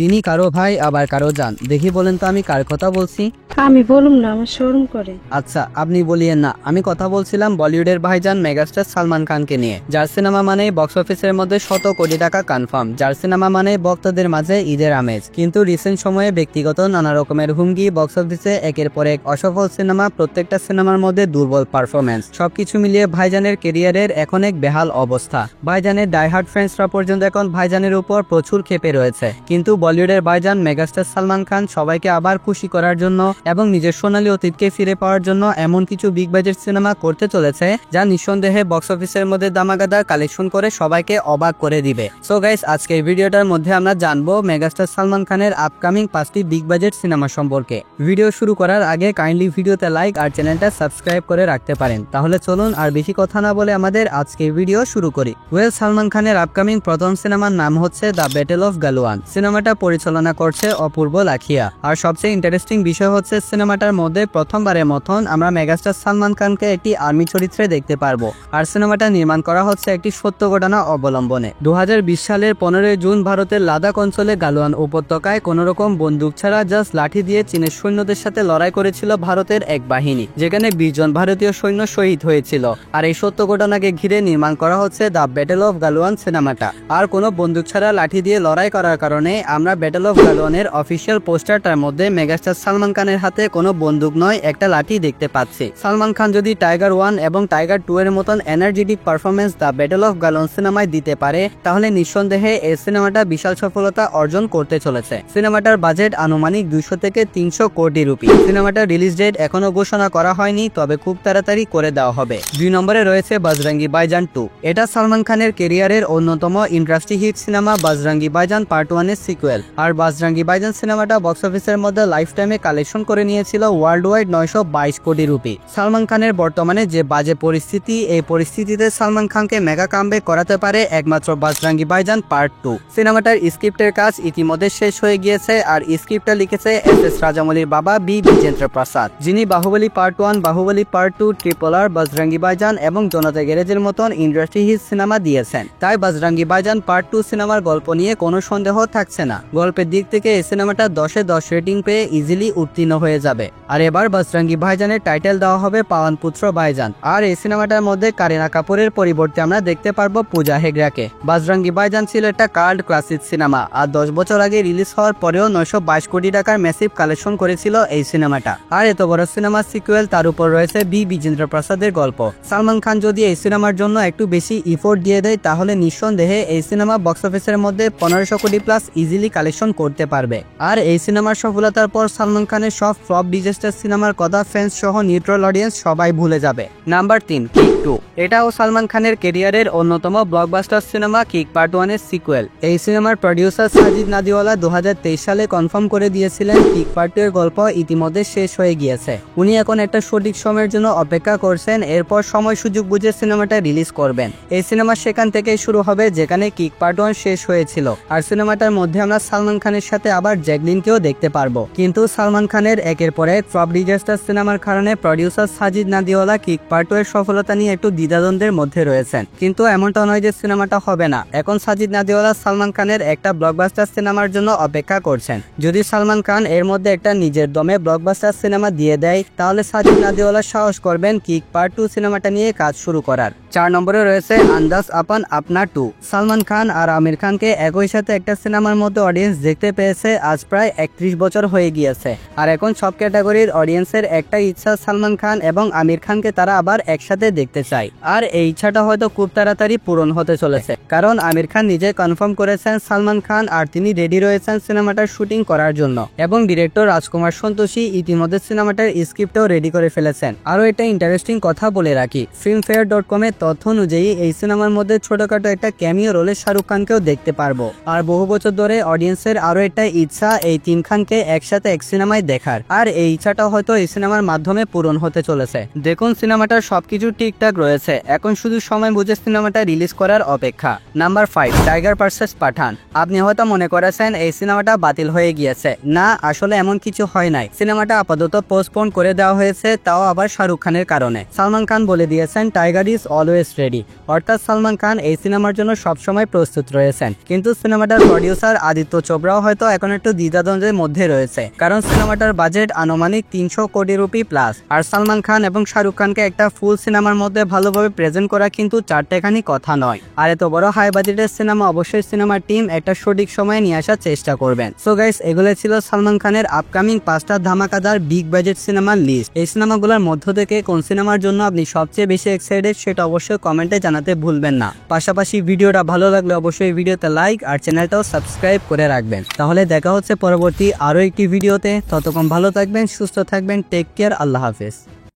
তিনি কারো ভাই আবার কারো জান। দেখি বলেন তো আমি কার কথা বলছি? আমি বলুম না, আমার শরম করে। আচ্ছা আপনি বলিয়েন না, আমি কথা বলছিলাম বলিউডের ভাইজান মেগাস্টার সালমান খানকে নিয়ে, যার সিনেমা মানে বক্স অফিসের মধ্যে 100 কোটি টাকা কনফার্ম, যার সিনেমা মানে ভক্তদের মাঝে ঈদের আমেজ। কিন্তু রিসেন্ট সময়ে ব্যক্তিগত নানা রকমের হুমকি, বক্স অফিসে একের পর এক অসফল সিনেমা, প্রত্যেকটা সিনেমার মধ্যে দুর্বল পারফরমেন্স, সবকিছু মিলিয়ে ভাইজানের কেরিয়ারের এখন এক বেহাল অবস্থা। ভাইজানের ডাইহার্ড ফ্রেন্ডসরা পর্যন্ত এখন ভাইজানের উপর প্রচুর ক্ষেপে রয়েছে। কিন্তু বলিউডের ভাইজান মেগাস্টার সালমান খান সবাইকে আবার খুশি করার জন্য এবং নিজের সোনালী অতীতকে ফিরে পাওয়ার জন্য এমন কিছু বিগ বাজেট সিনেমা করতে চলেছে যা নিঃসন্দেহে বক্স অফিসের মধ্যে দামাগাদার কালেকশন করে সবাইকে অবাক করে দিবে। সো গাইস, আজকে এই ভিডিওটার মধ্যে আমরা জানবো মেগাস্টার সালমান খানের আপকামিং 5টি বিগ বাজেট সিনেমা সম্পর্কে। ভিডিও শুরু করার আগে কাইন্ডলি ভিডিওতে লাইক আর চ্যানেলটা সাবস্ক্রাইব করে রাখতে পারেন। তাহলে চলুন আর বেশি কথা না বলে আমাদের আজকের ভিডিও শুরু করি। সালমান খানের আপকামিং প্রথম সিনেমার নাম হচ্ছে দ্য ব্যাটেল অফ গালওয়ান। সিনেমাটা পরিচালনা করছে অপূর্ব লাখিয়া। আর সবচেয়ে ইন্টারেস্টিং বিষয় হচ্ছে সিনেমাটার মধ্যে প্রথমবারের মতন আমরা মেগাস্টার সালমান খানকে একটি আর্মি চরিত্রে দেখতে পারবো। আর সিনেমাটা নির্মাণ করা হচ্ছে একটি সত্য ঘটনা অবলম্বনে। 2020 সালের 15 জুন ভারতের লাদাখ অঞ্চলে গালওয়ান উপত্যকায় কোন রকম বন্দুক ছাড়া জাস্ট লাঠি দিয়ে চীনের সৈন্যদের সাথে লড়াই করেছিল ভারতের এক বাহিনী, যেখানে 20 জন ভারতীয় সৈন্য শহীদ হয়েছিল। আর এই সত্য ঘটনাকে ঘিরে নির্মাণ করা হচ্ছে দ্য ব্যাটেল অফ গালওয়ান সিনেমাটা। আর কোনো বন্দুক ছাড়া লাঠি দিয়ে লড়াই করার কারণে আমরা ব্যাটেল অফ গালওয়ানের অফিসিয়াল পোস্টারটার মধ্যে মেগাস্টার সালমান খানের হাতে কোনো বন্দুক নয়, একটা লাঠি দেখতে পাচ্ছি। সালমান খান যদি টাইগার 1 এবং টাইগার 2 এর মতন energetic performance the battle of Galwan সিনেমায় দিতে পারে, তাহলে নিঃসন্দেহে এই সিনেমাটা বিশাল সফলতা অর্জন করতে চলেছে। সিনেমাটার বাজেট আনুমানিক 200 থেকে 300 কোটি রুপি। সিনেমাটার রিলিজ ডেট এখনো ঘোষণা করা হয়নি, তবে খুব তাড়াতাড়ি করে দেওয়া হবে। 2 নম্বরে রয়েছে বজরঙ্গি ভাইজান 2। এটা সালমান খানের কেরিয়ারের অন্যতম ইন্ডাস্ট্রি হিট সিনেমা বজরঙ্গি ভাইজান পার্ট 1 এর সিকুয়েল। আর বজরঙ্গি ভাইজান সিনেমাটা বক্স অফিসের মধ্যে লাইফ টাইমে কালেকশন করে নিয়েছিল ওয়ার্ল্ড ওয়াইড 922 কোটি রুপি। সালমান খানের বর্তমানে যে বাজে পরিস্থিতি, এই পরিস্থিতিতে সালমান খানকে মেগা কামব্যাক করাতে পারে একমাত্র বজরঙ্গি ভাইজান পার্ট 2। সিনেমাটার স্ক্রিপ্টের কাজ ইতিমধ্যে শেষ হয়ে গিয়েছে। আর স্ক্রিপ্টটা লিখেছে এস রাজামৌলির বাবা বি বিজেন্দ্র প্রসাদ, যিনি Baahubali part 1, Baahubali part 2, triple R, Bajrangi Bhaijaan এবং জনতা গ্যারেজের মতন ইন্ডাস্ট্রি হিট সিনেমা দিয়েছেন। তাই বজরঙ্গি ভাইজান পার্ট 2 সিনেমার গল্প নিয়ে কোনো সন্দেহ থাকছে না। গল্পের দিক থেকে এই সিনেমাটা 10-এ 10 রেটিং পেয়ে ইজিলি উত্তীর্ণ হয়ে যাবে। আর এবার বজরঙ্গি ভাইজানের টাইটেল দেওয়া হবে পাওয়ান পুত্র ভাইজান। আর এই সিনেমাটার মধ্যে কারিনা কাপুরের পরিবর্তে আমরা দেখতে পারবো পূজা হেগড়াকে। বজরঙ্গি ভাইজান ছিল একটা কাল্ট ক্লাসিক সিনেমা। আর 10 বছর আগে রিলিজ হওয়ার পরেও 922 কোটি টাকার ম্যাসিভ কালেকশন করেছিল এই সিনেমাটা। আর এত বড় সিনেমার সিকুয়েল, তার উপর রয়েছে বি বিজেন্দ্র প্রসাদের গল্প। সালমান খান যদি এই সিনেমার জন্য একটু বেশি ইফোর্ট দিয়ে দেয়, তাহলে নিঃসন্দেহে এই সিনেমা বক্স অফিসের মধ্যে 1500 কোটি প্লাস ইজিলি কালেকশন করতে পারবে। আর এই সিনেমার সফলতার পর সালমান খানের সব ফ্লপ ডিজাস্টার সিনেমার কথা ফ্যান্স সহ নিউট্রাল অডিয়েন্স সবাই ভুলে যাবে। Number 3, kick 2। এটাও সালমান খানের কেরিয়ারের অন্যতম ব্লকবাস্টার সিনেমা কিক পার্ট 1 এর সিকুয়েল। এই সিনেমার প্রডিউসার সাজিদ নাদিওয়ালা 2023 সালে কনফার্ম করে দিয়েছিলেন কিক পার্ট 2 এর গল্প ইতিমধ্যে শেষ হয়ে গিয়েছে। উনি এখন একটা সঠিক সময়ের জন্য অপেক্ষা করছেন, এরপর সময় সুযোগ বুঝে সিনেমাটা রিলিজ করবেন। এই সিনেমা সেখান থেকে শুরু হবে যেখানে কিক পার্ট 1 শেষ হয়েছিল। আর সিনেমাটার মধ্যে আমরা সালমান খানের সাথে আবার জ্যাকলিনকেও দেখতে পারবো। কিন্তু সালমান খানের একের পর এক ফ্লপ ডিজাস্টার সিনেমার কারণে প্রডিউসার সাজিদ নাদিওয়ালা কিক পার্ট 2 এর সফলতা নিয়ে একটু দ্বিধাদ্বন্দ্বের মধ্যে রয়েছেন। কিন্তু এমনটা নয় যে সিনেমাটা হবে না। এখন সাজিদ নাদিওয়ালা সালমান খানের একটা ব্লকবাস্টার সিনেমার জন্য অপেক্ষা করছেন। যদি সালমান খান এর মধ্যে একটা নিজের দমে ব্লকবাস্টার সিনেমা দিয়ে দেয়, তাহলে সাজিদ নাদিওয়ালা সাহস করবেন কিক পার্ট 2 সিনেমাটা নিয়ে কাজ শুরু করার। 4 নম্বরে রয়েছে আন্দাজ আপন আপনা 2। সালমান খান আর আমির খানকে একই সাথে একটা সিনেমার মধ্যে অডিয়েন্স দেখতে পেয়েছে আজ প্রায় 31 বছর হয়ে গিয়েছে। আর এখন সব ক্যাটাগরির অডিয়েন্সের একটা ইচ্ছা, সালমান খান এবং আমির খানকে তারা আবার একসাথে দেখতে চায়। আর এই ইচ্ছাটা হয়তো খুব তাড়াতাড়ি পূরণ হতে চলেছে, কারণ আমির খান নিজে কনফার্ম করেছেন সালমান খান আর তিনি রেডি রয়েছেন সিনেমাটার শুটিং করার জন্য। এবং ডিরেক্টর রাজকুমার সন্তোষী ইতিমধ্যে সিনেমাটার স্ক্রিপ্টও রেডি করে ফেলেছেন। আরও একটা ইন্টারেস্টিং কথা বলে রাখি, filmfare.com এর তথ্য অনুযায়ী এই সিনেমার মধ্যে ছোটখাটো একটা ক্যামিও রোলে শাহরুখ খানকেও দেখতে পারবো। আর বহু বছর ধরে অডিয়েন্সের আরো একটা ইচ্ছা এই 3 খানকে একসাথে এক সিনেমায় দেখার। আর এই ইচ্ছাটা হয়তো এই সিনেমার মাধ্যমে পূরণ হতে চলেছে। দেখুন সিনেমাটার সবকিছু ঠিকঠাক রয়েছে, এখন শুধু সময় বুঝে সিনেমাটা রিলিজ করার অপেক্ষা। নাম্বার 5, টাইগার ভার্সেস পাঠান। আপনি হয়তো মনে করেছেন এই সিনেমাটা বাতিল হয়ে গিয়েছে। না, আসলে এমন কিছু হয় নাই। সিনেমাটা আপাতত পোস্টপোন করে দেওয়া হয়েছে, তাও আবার শাহরুখ খানের কারণে। সালমান খান বলে দিয়েছেন tiger is all always ready, অর্থাৎ সালমান খান এই সিনেমার জন্য সবসময় প্রস্তুত রয়েছেন। কিন্তু সিনেমাটার প্রডিউসার আদিত্য চোপড়াও হয়তো এখন একটু দ্বিধাদ্বন্দ্বের মধ্যে রয়েছে, কারণ সিনেমাটার বাজেট আনুমানিক 300 কোটি রুপি প্লাস। আর সালমান খান এবং শাহরুখ খানকে একটা ফুল সিনেমার মধ্যে ভালোভাবে প্রেজেন্ট করা কিন্তু চারটেখানি কথা নয়। আর এত বড় হাই বাজেটের সিনেমা অবশ্যই সিনেমার টিম একটা সঠিক সময়ে নিয়ে আসার চেষ্টা করবেন। সো গাইস, এগুলো ছিল সালমান খানের আপকামিং 5টা ধামাকাদার বিগ বাজেট সিনেমার লিস্ট। এই সিনেমাগুলোর মধ্য থেকে কোন সিনেমার জন্য আপনি সবচেয়ে বেশি এক্সাইটেড সেটা অবশ্যই কমেন্টে জানাতে ভুলবেন না। পাশাপাশি ভিডিওটা ভালো লাগলে অবশ্যই ভিডিওতে লাইক আর চ্যানেলটাও সাবস্ক্রাইব করে রাখবেন। তাহলে দেখা হচ্ছে পরবর্তী আরো একটি ভিডিওতে। ততক্ষণ ভালো থাকবেন, সুস্থ থাকবেন, টেক কেয়ার, আল্লাহ হাফেজ।